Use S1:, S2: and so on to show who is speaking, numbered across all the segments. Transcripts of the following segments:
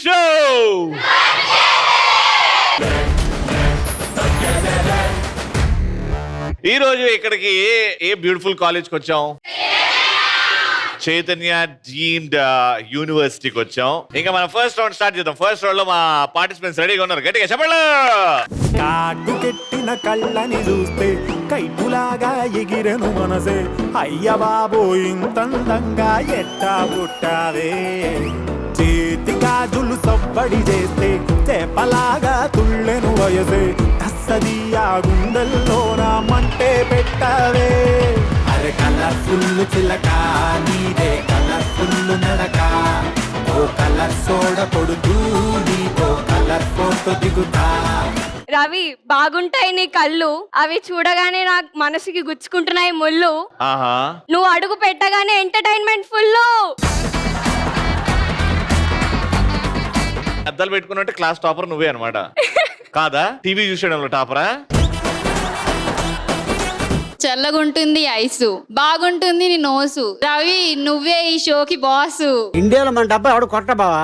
S1: Show. ఈ రోజు ఇక్కడికి ఏ బ్యూటిఫుల్ కాలేజ్కి వచ్చాం? చైతన్య డీమ్డ్ యూనివర్సిటీకి వచ్చాం. ఇంకా మనం ఫస్ట్ రౌండ్ స్టార్ట్ చేద్దాం. ఫస్ట్ రౌండ్ లో మా పార్టిసిపెంట్స్ రెడీగా ఉన్నారు. గట్టిగా చెప్పండి.
S2: కాటు కెట్టిన కళ్ళని చూస్తే కైటులాగా ఎగిరెను మనసే, అయ్య బాబో ఇంతందంగా ఎట్టా పుట్టావే. చేతి గాజులు సవ్వడి చేస్తే చేపలాగా తుళ్ళెను వయసే, తస్సదియా గుండెల్లో నా మంటే పెట్టావే. అరే కలర్ఫుల్ చిలక నీదే కలర్ఫుల్ నడక, ఓ కలర్ సోడ కొడుతూ నీతో కలర్ ఫోటో దిగుతా.
S3: రవి, బాగుంటాయి నీ కళ్ళు, అవి చూడగానే నా మనసుకి గుచ్చుకుంటున్నాయి ముళ్ళు.
S1: ఆహా,
S3: నువ్వు అడుగు పెట్టగానే ఎంటర్టైన్మెంట్ ఫుల్.
S1: అద్దాలు పెట్టుకున్నట్టు క్లాస్ టాపర్ నువ్వే అనమాట. కాదా? టీవీ చూసేయడంలో టాపరా?
S4: చల్లగుంటుంది ఐసు, బాగుంటుంది నీ నోసు, రవి నువ్వే ఈ షోకి బాసు.
S5: ఇండియాలో మన డబ్బా ఎవడు కొట్ట బావా.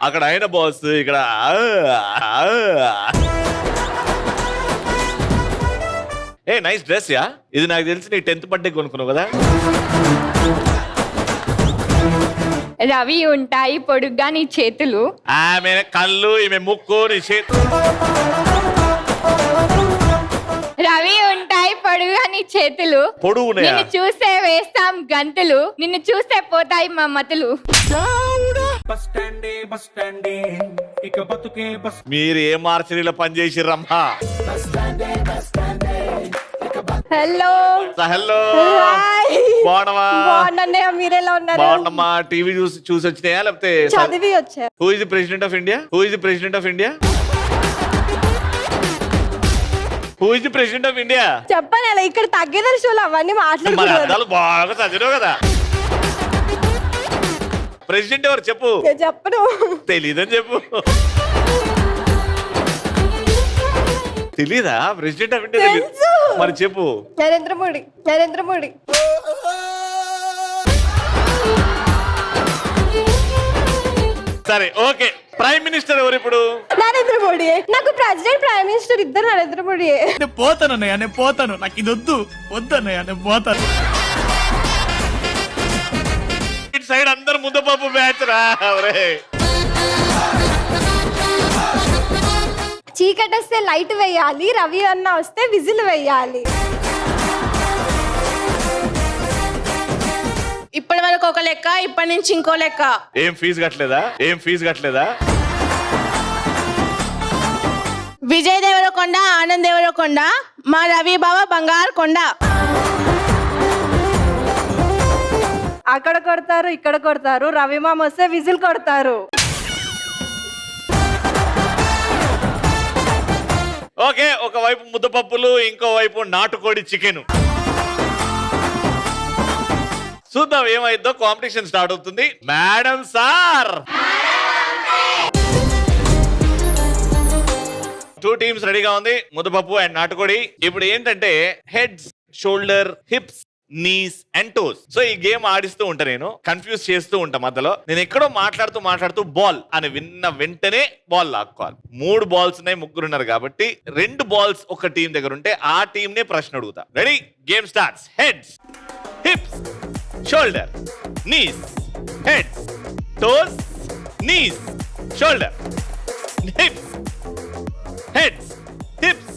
S1: అక్కడ ఆయన బాస్, ఇక్కడ ఏ నైస్ డ్రెస్ యా. ఇది నాకు తెలిసి నీ 10th బర్త్డే కొనుక్కున్నావు కదా.
S3: రవి, ఉంటాయి పొడుగ్గా నీ చేతులు.
S1: ఆమె కళ్ళు, ఈమె ముక్కు, నీ చేతులు.
S3: రవి, ఉంటాయి పొడుగుగా నీ చేతులు.
S1: పొడుగునే
S3: నిన్ను చూస్తే వేస్తాం గంతులు, నిన్ను చూస్తే పోతాయి మా మతులు.
S1: మీరు ఏ మార్చరీలో పనిచేసిర్రమ్మా?
S3: Hello
S1: hello,
S3: hi.
S1: బాగున్నావా?
S3: బాగున్నానయ్య, మీరెలా ఉన్నారు?
S1: బాగున్నామ్మా. టీవీ చూసి వచ్చినాయా లేకపోతే
S3: చదివి వచ్చా.
S1: Who is the president of India? Who is the president of India? Who is the president of India?
S3: చెప్పండి, అలా ఇక్కడ తగ్గేదారు షోలు అవన్నీ
S1: మన
S3: మాట్లాడుతున్నారు.
S1: అర్థాలు బాగా చదివావు కదా. ప్రెసిడెంట్ ఎవరు చెప్పు?
S3: చెప్పను.
S1: తెలీదని చెప్పు. తెలీదా? ప్రెసిడెంట్ ఆఫ్ ఇండియా తెలీదు.
S3: తెలుసు.
S1: మరి చెప్పు.
S3: నరేంద్ర మోడీ. నరేంద్ర మోడీ.
S1: సరే, ఓకే. ప్రైమ్ మినిస్టర్ ఎవరు ఇప్పుడు?
S3: నరేంద్ర మోడీ. నాకు ప్రెసిడెంట్, ప్రైమ్ మినిస్టర్ ఇద్దరు నరేంద్ర మోడీ.
S2: నేను పోతానన్నయ్య, నేను పోతాను, నాకు ఇది వద్దన్నయ్య, నేను పోతాను.
S1: ఇటు సైడ్ అందరు ముద్దపప్పు బ్యాచ్ రా.
S3: చీకటి వస్తే లైట్ వేయాలి, రవి అన్న వస్తే విజిల్ వేయాలి.
S4: ఇప్పటి వరకు ఒక లెక్క, ఇప్పటి నుంచి ఇంకో లెక్క.
S1: ఏం ఫీజు కట్టలేదా? ఏం ఫీజు కట్టలేదా?
S4: విజయ్ దేవరకొండ, ఆనంద్ దేవరకొండ, మా రవి బావ బంగారు కొండ.
S3: అక్కడ కొడతారు, ఇక్కడ కొడతారు, రవి మామ వస్తే విజిల్ కొడతారు.
S1: ఓకే, ఒకవైపు ముద్దపప్పులు, ఇంకో వైపు నాటుకోడి చికెన్. చూద్దాం ఏమైందో. కాంపిటీషన్ స్టార్ట్ అవుతుంది. మేడం సార్, 2 టీమ్స్ రెడీగా ఉంది, ముద్దపప్పు అండ్ నాటుకోడి. ఇప్పుడు ఏంటంటే heads, shoulder, hips, knees and toes. So ఈ గేమ్ ఆడిస్తూ ఉంటా, నేను కన్ఫ్యూజ్ చేస్తూ ఉంటా మధ్యలో. నేను ఎక్కడో మాట్లాడుతూ బాల్ అని విన్న వెంటనే బాల్ లాక్కోవాలి. 3 బాల్స్ ఉన్నాయి, ముగ్గురు ఉన్నారు కాబట్టి 2 బాల్స్ ఒక టీం దగ్గర ఉంటే ఆ టీం నే ప్రశ్న అడుగుతా. Ready? Game starts. Heads, hips, shoulder, knees, heads, toes, knees, shoulder, hips, heads, hips,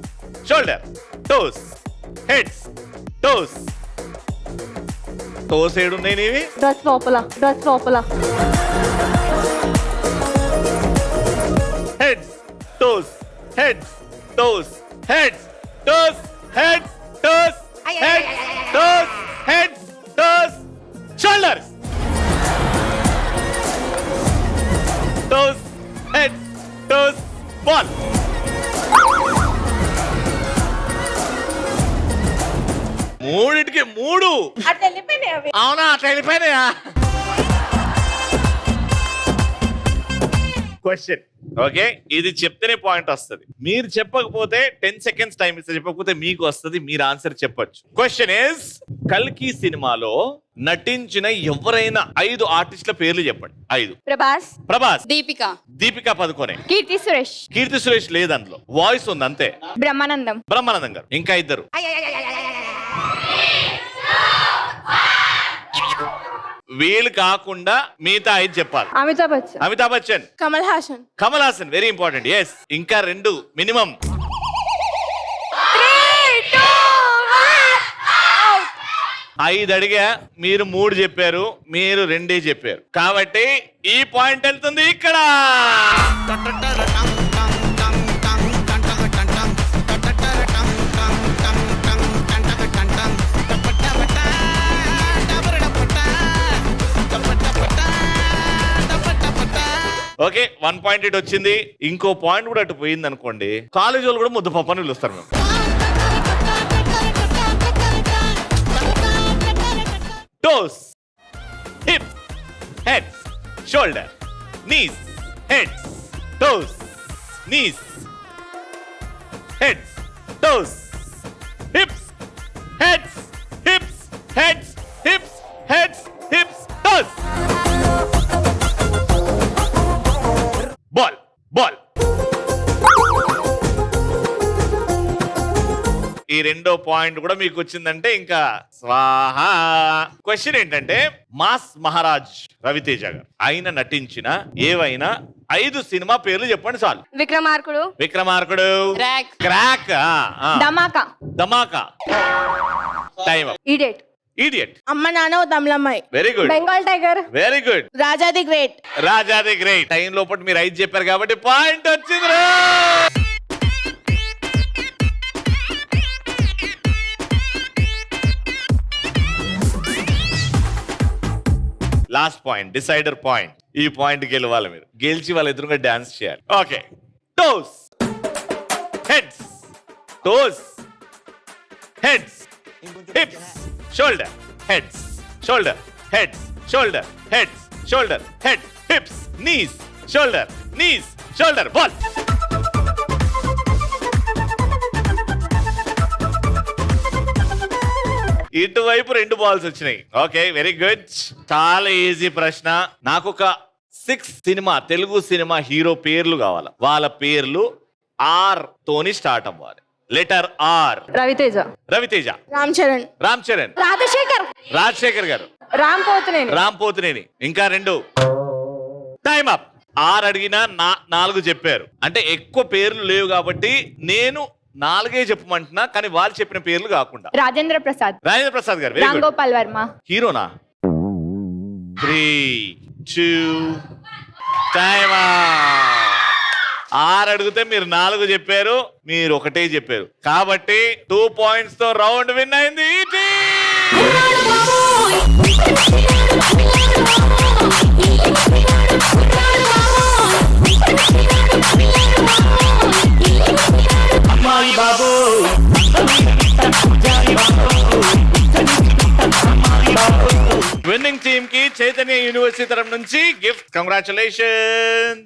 S1: shoulder, toes, heads, toes. Toes ఏడున్నాయి నీవి?
S3: డ్రెస్ లోపల, డ్రెస్ లోపల.
S1: Heads, toes, heads, toes, heads, toes, heads, toes, heads, toes, heads, toes, shoulders, toes, heads, toes, ball. మూడింటికి 3.
S3: అట్లా వెళ్ళిపోయినాయి అవి.
S1: అవునా? అట్లా వెళ్ళిపోయినాయా? క్వశ్చన్ ఓకే, ఇది చెప్తేనే పాయింట్ వస్తుంది. మీరు చెప్పకపోతే 10 సెకండ్స్ టైం ఇస్తే చెప్పకపోతే మీకు వస్తుంది, మీరు ఆన్సర్ చెప్పొచ్చు. క్వశ్చన్ ఇస్, కల్కి సినిమాలో నటించిన ఎవరైనా 5 ఆర్టిస్టుల పేర్లు చెప్పండి. 5. ప్రభాస్, దీపికా పదుకొనే, కీర్తి సురేష్ లేదు అందులో, వాయిస్ ఉంది అంతే. బ్రహ్మానందం గారు. ఇంకా 2. వీళ్ళు కాకుండా మిగతా 5 చెప్పాలి. Amitabh Bachchan, Kamal Haasan, very important. Yes. ఇంకా 2 మినిమం. 5 అడిగా, మీరు 3 చెప్పారు, మీరు 2 చెప్పారు. కాబట్టి ఈ పాయింట్ వెళ్తుంది ఇక్కడ. ఓకే, 1 పాయింట్ ఇటు వచ్చింది. ఇంకో పాయింట్ కూడా అటు పోయింది అనుకోండి, కాలేజ్ వాళ్ళు కూడా ముద్దపప్పు అని పిలుస్తారు మేము. Toes, hips, heads, shoulder, knees, heads, toes, knees, heads, toes, hips, heads, hips, heads, hips, heads, hips, toes. Ball. ఈ 2వ పాయింట్ కూడా మీకు వచ్చిందంటే ఇంకా స్వాహా. క్వశ్చన్ ఏంటంటే, మాస్ మహారాజ్ రవితేజ గారు ఆయన నటించిన ఏవైనా 5 సినిమా పేర్లు చెప్పండి చాలు. Vikramarkudu, crack, Dhamaka, time, idiot,
S6: Amma Nanna Tamilammayi,
S1: very good,
S3: Bengal tiger,
S1: very good,
S6: Raja the great.
S1: Time లోపల మీరు 5 చెప్పారు కాబట్టి పాయింట్ వచ్చింది. Last point, decider point. ఈ పాయింట్ గెలవాలి మీరు. గెలిచి వాళ్ళ ఎదురుగా డాన్స్ చేయాలి. Okay, toss, heads, toes, heads, hips, shoulder, heads, shoulder, heads, shoulder, heads, shoulder, head, hips, knees, shoulder, knees, shoulder. Ball. ఇటువైపు 2 బాల్స్ వచ్చినాయి. Okay, very good. చాలా ఈజీ ప్రశ్న. నాకు ఒక 6 సినిమా, తెలుగు సినిమా హీరో పేర్లు కావాలి. వాళ్ళ పేర్లు R తోని స్టార్ట్ అవ్వాలి. Letter R. రవితేజ, రామ్ చరణ్, రాజశేఖర్ గారు, రామ్ పోతినేని. ఇంకా 2. Time up. 6 అడిగినా 4 చెప్పారు. అంటే ఎక్కువ పేర్లు లేవు కాబట్టి నేను 4 చెప్పమంటున్నా, కానీ వాళ్ళు చెప్పిన పేర్లు కాకుండా. రాజేంద్ర ప్రసాద్ గారు, వెరీ గుడ్. హీరోనా? 3, 2, టైమ్. 6 అడిగితే మీరు 4 చెప్పారు, మీరు 1 చెప్పారు. కాబట్టి 2 పాయింట్స్ తో రౌండ్ విన్ అయింది. విన్నింగ్ టీమ్ కి చైతన్య యూనివర్సిటీ తరఫు నుంచి గిఫ్ట్. కంగ్రాచులేషన్.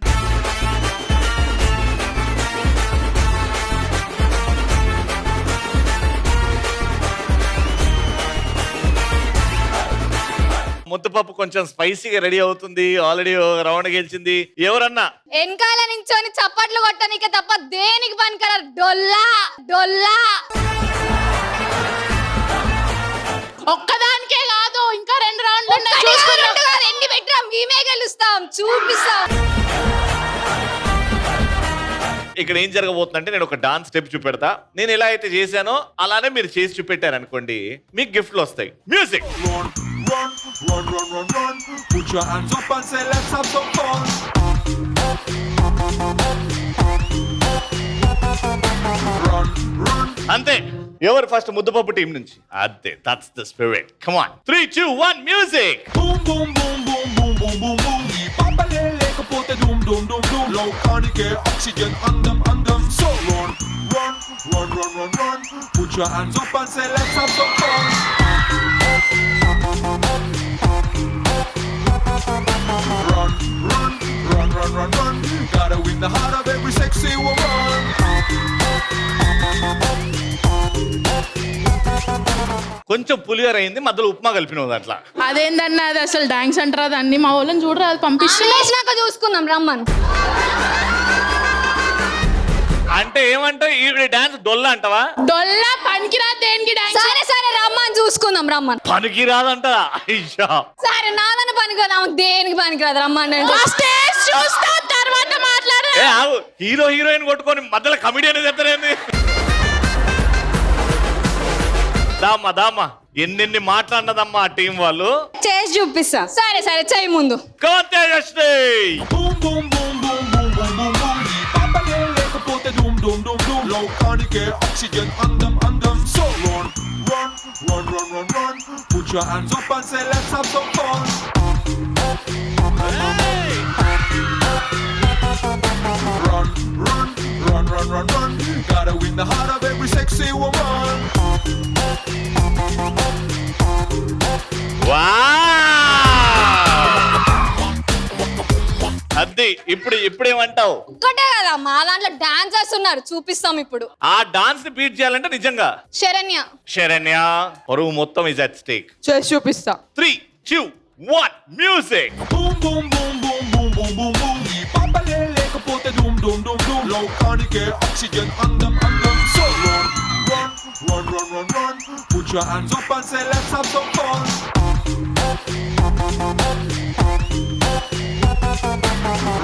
S1: ముద్దపప్పు కొంచెం స్పైసీగా రెడీ అవుతుంది. ఆల్రెడీ రౌండ్ గెలిచింది. ఎవరన్నా
S4: వెనకాల నించొని చప్పట్లు కొట్టనికే తప్ప దేనికి పనికర డొల్లా.
S6: ఒక్కదానికే కాదు, ఇంకా 2 రౌండ్లు ఉన్నాయి.
S4: ఎన్ని పెట్టినా మేమే గెలుస్తాం, చూపిస్తాం.
S1: ఇక్కడ ఏం జరగబోతుందంటే, నేను ఒక డాన్స్ స్టెప్ చూపెడతా. నేను ఎలా అయితే చేశానో అలానే మీరు చేసి చూపెట్టారు అనుకోండి, మీకు గిఫ్ట్లు వస్తాయి. Music.
S7: Run. Put your hands up and say let's have some fun. Run.
S1: అంతే. ఎవరు ఫస్ట్? ముద్దపప్పు టీం నుంచి. అదే, that's the spirit. Come on. 3, 2, 1 music.
S7: Boom boom boom boom boom boom boom boom. ఈ పాపలే లేకపోతే doom doom doom doom. లోకానికే oxygen అందం. So run. Put your hands up and say let's have some fun. Run. run, run, run. Gotta win the heart of every sexy woman.
S1: కొంచెం పులిహోర అయింది, మధ్యలో ఉప్మా కలిపినావు దాంట్లో.
S6: అదేందన్నా అది అసలు డాన్స్ అంటారా దాన్ని? మా వాళ్ళని చూడరా, అది పంపిస్తున్నా.
S3: వేసినాక చూసుకుందాం రమ్మను.
S1: అంటే ఏమంటావు, ఈ డాన్స్ డొల్ల అంటావా?
S6: డొల్లా పనికిరా దేనికి డాన్స్?
S3: సరే సరే రమ్మని చూసుకుందాం రమ్మను.
S1: పనికి రాదంటదా? అయ్యా
S3: సరే నాదని పనికిరాదు, ఆమెకు దేనికి పనికిరాదు రమ్మని.
S6: స్టేజ్ చూస్తా తర్వాత మాట్లాడు.
S1: ఏ ఆగు, హీరో హీరోయిన్ కొట్టుకొని మధ్యలో కమిడియన్ చెప్తారేంది? దామ్మా దామ్మా, ఎన్నెన్ని మాట్లాడినదమ్మా ఆ టీం వాళ్ళు.
S3: చేసి చూపిస్తా. సరే సరే చెయ్యి ముందు.
S7: Boom, boom, boom, boom, boom, boom, boom, boom. ఈ పాపలే లేకపోతే doom, doom, doom, doom. లోకానికే oxygen అందం అందం. So run, run, run, run, run, run. Put your hands up and say let's have some fun. Run, run, run, run, run, run. Gotta win the heart of every sexy woman.
S1: అది ఇప్పుడేమంటావు?
S3: ఒక్కటే కదా మా దాంట్లో dancers ఉన్నారు, చూపిస్తాం ఇప్పుడు.
S1: ఆ dance ని బీట్ చేయాలంటే నిజంగా శరణ్య పరువు మొత్తం ఇస్ అట్ స్టేక్.
S6: చేసి చూపిస్తా.
S1: 3, 2, 1 music.
S7: Boom, boom, boom, boom, boom, boom, boom, boom. ఈ పాపలే లేకపోతే doom, doom, doom, doom. లోకానికే oxygen అందం అందం. So run, run, run, run, run, run. Put your hands up and say let's have some fun.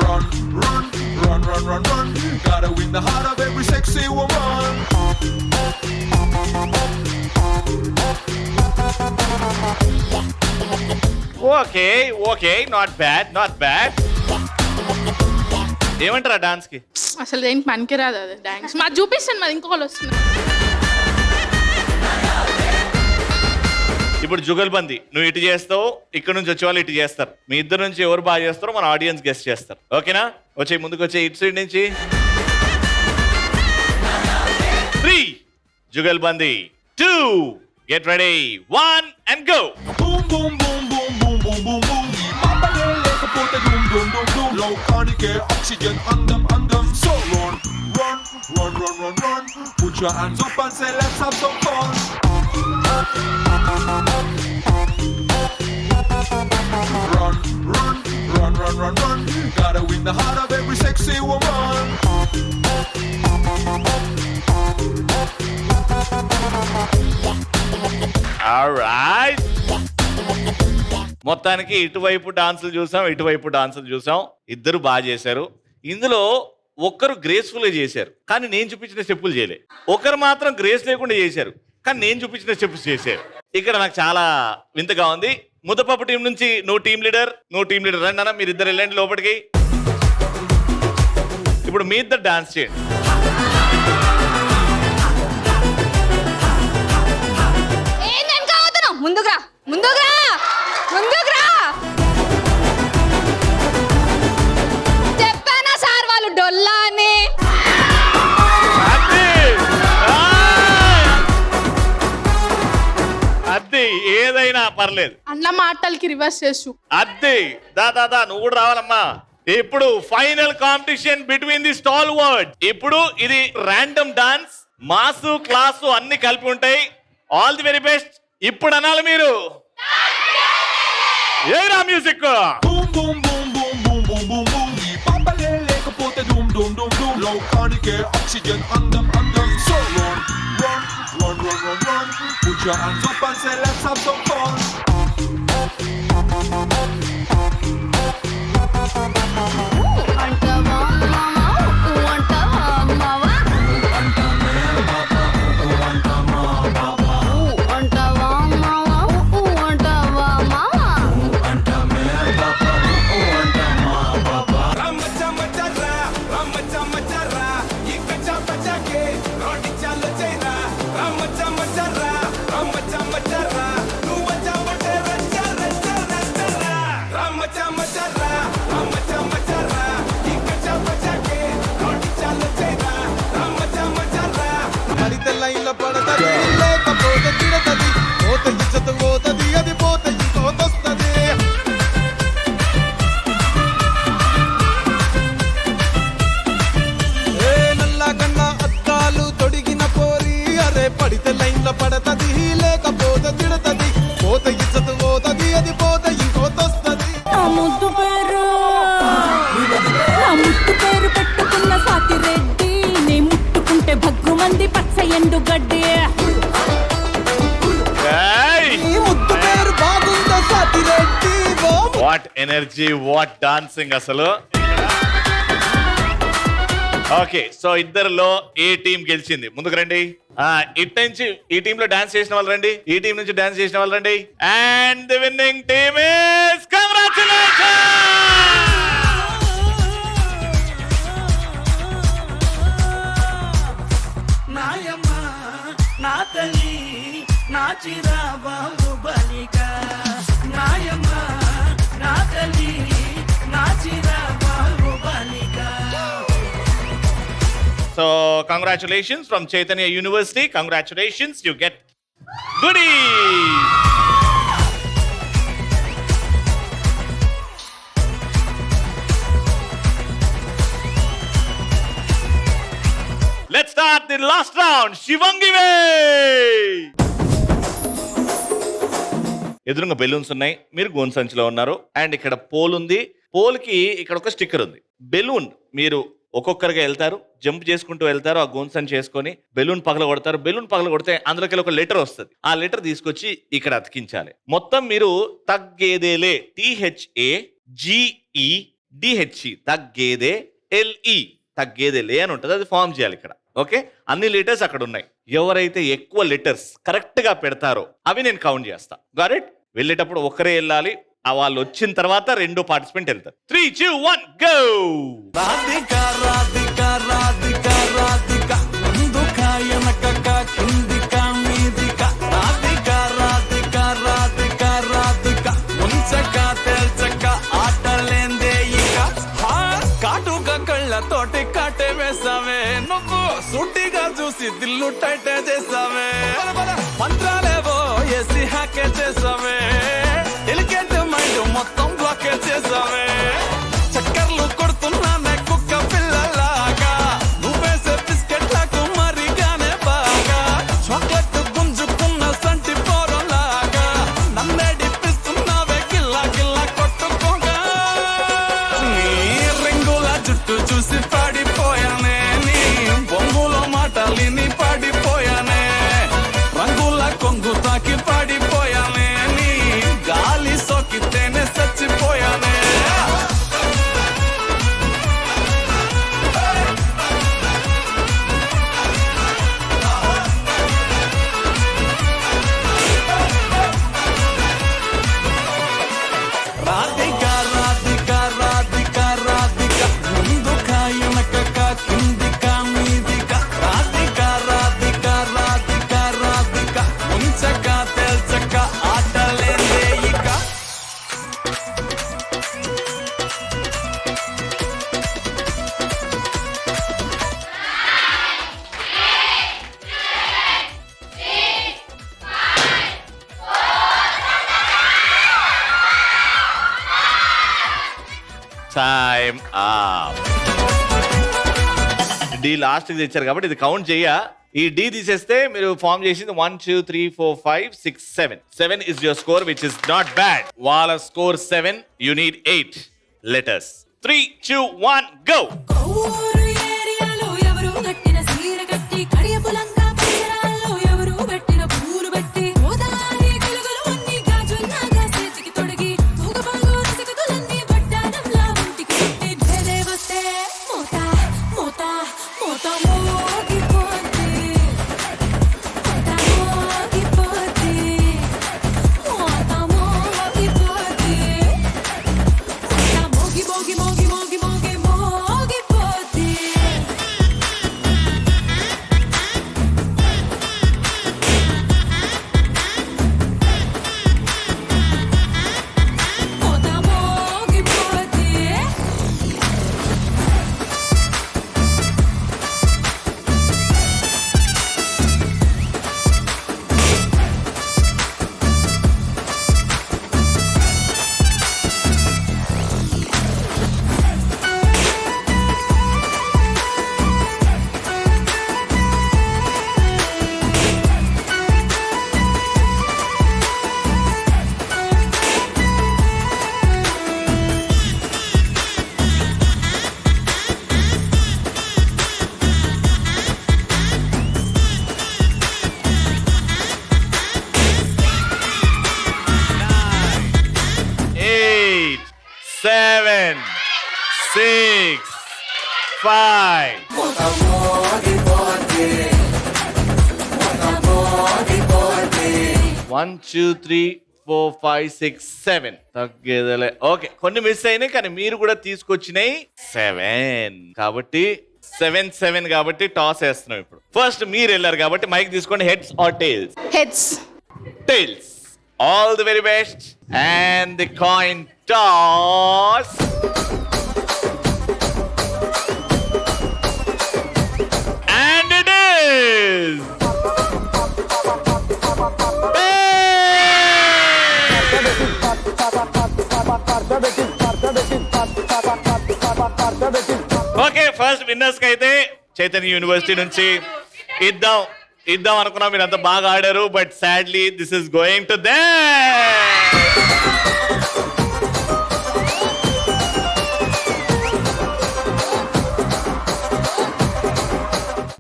S7: Run, run, run, run, run, run. Gotta win the heart of every sexy woman.
S1: Okay not bad. ఏమంటారా dance కి?
S6: అసలు దేనికి పనికిరాదు అది dance. మాది చూపిస్తాను, మాది ఇంకొకళ్ళు వస్తున్నారు.
S1: ఇప్పుడు జుగల్బందీ, నువ్వు ఇటు చేస్తావు, ఇక్కడ నుంచి వచ్చే వాళ్ళు ఇటు చేస్తారు. మీ ఇద్దరు నుంచి ఎవరు బాగా చేస్తారో మన ఆడియన్స్ గెస్ట్ చేస్తారు. ఓకేనా? వచ్చే ముందుకు వచ్చే ఇటు సైడ్ నుంచి 3 jugalbandi, 2 get ready, 1 and go.
S7: Boom, boom, boom, boom, boom, boom, boom, boom. ఈ పాపలే లేకపోతే doom, doom, doom, doom. లోకానికే oxygen అందం అందం. So run, run, run, run, run, run. Put your hands up and say let's have some fun. Run, run, run, run, run, run. Gotta win the heart of every sexy woman.
S1: Alright, మొత్తానికి ఇటువైపు డాన్సులు చూసాం, ఇద్దరు బాగా చేశారు. ఇందులో ఒక్కరు graceful గా చేశారు కానీ నేను చూపించిన స్టెప్పులు చేయలే. ఒకరు మాత్రం గ్రేస్ లేకుండా చేశారు కానీ నేను చూపించిన స్టెప్స్ చేశారు. ఇక్కడ నాకు చాలా వింతగా ఉంది. ముద్దపప్పు టీం నుంచి నువ్వు టీం లీడర్ రండి అన్న, మీరు ఇద్దరు వెళ్ళండి లోపలికి. ఇప్పుడు మీ ఇద్దరు డాన్స్ చేయండి.
S3: ముందుకురా చెప్పానా సార్ వాళ్ళు డొల్లా అని.
S1: అద్ది ఏదైనా పర్లేదు,
S6: అన్న మాటలకి రివర్స్ చేసు.
S1: అద్ది దా నువ్వు కూడా రావాలమ్మా. ఇప్పుడు final competition between the stall word. ఇప్పుడు ఇది ర్యాండమ్ డాన్స్, మాసు క్లాసు అన్ని కలిపి ఉంటాయి. All the very best. ఇప్పుడు అనాలి మీరు. ఏరా music.
S7: Boom, boom, boom, boom, boom, boom, boom, boom. ఈ పాపలే లేకపోతే doom, doom, doom, doom. లోకానికే oxygen అందం అందం. So run, run, run, run, run, run. Put your hands up and say let's have some fun.
S8: ఎండు గడ్డి
S1: what energy, what dancing అసలు. Okay, so ఇద్దరిలో ఏ team గెలిచింది? ముందుకు రండి. ఇట్ నుంచి ఈ టీమ్ లో డాన్స్ చేసిన వాళ్ళు రండి, ఈ టీం నుంచి డాన్స్ చేసిన వాళ్ళు రండి. And the winning team is congratulations.
S2: నాయమ్మ నా తల్లి నా చిరా బాబు బలిక, నాయమ్మ నా తల్లి నా చిరా బాబు బలిక.
S1: So congratulations from Chaitanya University. Congratulations, you get goodies. Let's start the last round. Shivangi way. ఎదురుగా బెలూన్స్ ఉన్నాయి, మీరు గోన్ సంచిలో ఉన్నారు, అండ్ ఇక్కడ పోల్ ఉంది. పోల్ కి ఇక్కడ ఒక స్టిక్కర్ ఉంది. బెలూన్ మీరు ఒక్కొక్కరిగా వెళ్తారు, జంప్ చేసుకుంటూ వెళ్తారు, ఆ గోన్ సంచి చేసుకొని బెలూన్ పగల కొడతారు. బెలూన్ పగల కొడితే అందులోకి ఒక లెటర్ వస్తుంది. ఆ లెటర్ తీసుకొచ్చి ఇక్కడ అతికించాలి. మొత్తం మీరు తగ్గేదేలే THAGEDHE తగ్గేదే LE తగ్గేదేలే అని ఉంటుంది, అది ఫామ్ చేయాలి ఇక్కడ. ఓకే, అన్ని లెటర్స్ అక్కడ ఉన్నాయి. ఎవరైతే ఎక్కువ లెటర్స్ కరెక్ట్ గా పెడతారో అవి నేను కౌంట్ చేస్తా. Got it? వెళ్ళేటప్పుడు ఒకరే వెళ్ళాలి, ఆ వాళ్ళు వచ్చిన తర్వాత రెండో పార్టిసిపెంట్ వెళ్తారు. 3, 2, 1 గో.
S2: రాధిక రాధిక రాధిక రాధిక ముందుక ఎనకక కిందిక మీదిక, రాధిక రాధిక రాధిక రాధిక ముంచక తెల్చక ఆటలేందే ఇక. కాటుక కళ్ళతోటి కాటే వేసావే, నువ్వు సుట్టిగా చూసి దిల్లు టైటే చేసావే, మంత్రాలేవో వేసి హ్యాకే చేసావే, ఎలికెంట్ మైండ్ మొత్తం బ్లాకే చేసావే. చక్కర్లు కొడుతున్నానే కుక్క పిల్లలాగా, నువ్వేసే బిస్కెట్లకు మరిగానే బాగా, చాక్లెట్ గుంజుకున్న సంటి పోరలాగా, నన్నే డిప్పిస్తున్నావే గిల్లా గిల్లా కొట్టుకోగా. నీ రింగుల జుట్టు చూసి పాడిపోయానే, నీ బొంగులో మాటలిని పాడిపోయానే, రంగుల కొంగు తాకి పాడిపోయానే, నీ గాలి సోకితేనే చచ్చిపోయానే. రాధిక రాధిక రాధిక రాధిక ముందుక ఎనకక కిందిక మీదిక, రాధిక రాధిక రాధిక రాధిక ముంచక తెల్చక ఆటలేందే ఇక.
S1: Time up. డి లాస్ట్ కి తెచ్చారు కాబట్టి ఇది కౌంట్ చెయ్య. ఈ డి తీసేస్తే మీరు ఫామ్ చేసింది 1 2 3 4 5 6 7. 7 is your score, which is not bad. వాళ్ళ score 7, you need 8 letters. 3 2 1 go.
S8: ఊరు ఏరియాలో ఎవరు కట్టిన సీర కట్టి, కడియపులంగా పరిసరాల్లో ఎవరు పెట్టిన పూలు పెట్టి, గోదావరి కలుగులు అన్ని గాజుల్లాగా చేతికి తొడిగి, తూగబాగు రసికతులన్నీ వడ్డానంలా ఒంటికి చుట్టి, ఢేలే వస్తే మోత మోత మోత మోగిపోద్ది, మోత మోగిపోద్ది, మోత మోగిపోద్ది, మోత మోగి మోగి మోగి మోగి మోగి మోగిపోద్ది. మోత మోగిపోద్ది.
S1: 7, 6, 5. 1, 2, 3, 4, 5, 6, 7. తగ్గేదలే. ఓకే, కొన్ని మిస్ అయినాయి కానీ మీరు కూడా తీసుకొచ్చినాయి 7 కాబట్టి 7 కాబట్టి టాస్ వేస్తున్నాం ఇప్పుడు. ఫస్ట్ మీరు వెళ్ళారు కాబట్టి మైక్ తీసుకోండి. Heads or tails?
S6: Heads.
S1: Tails. All the very best and the coin toss. And it is okay, first winners కి అయితే చైతన్య యూనివర్సిటీ నుంచి ఇద్దాం అనుకున్నా. మీరు అంత బాగా ఆడారు, but sadly this is going to they.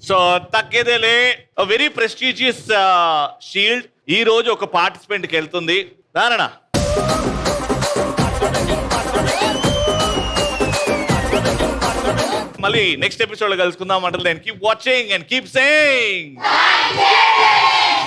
S1: So తగ్గేదేలే, వెరీ ప్రెస్టీజియస్ షీల్డ్ ఈ రోజు ఒక పార్టిసిపెంట్ కి వెళ్తుంది. రానా మళ్ళీ నెక్స్ట్ ఎపిసోడ్ లో కలుసుకుందాం. అంటే then keep watching and keep saying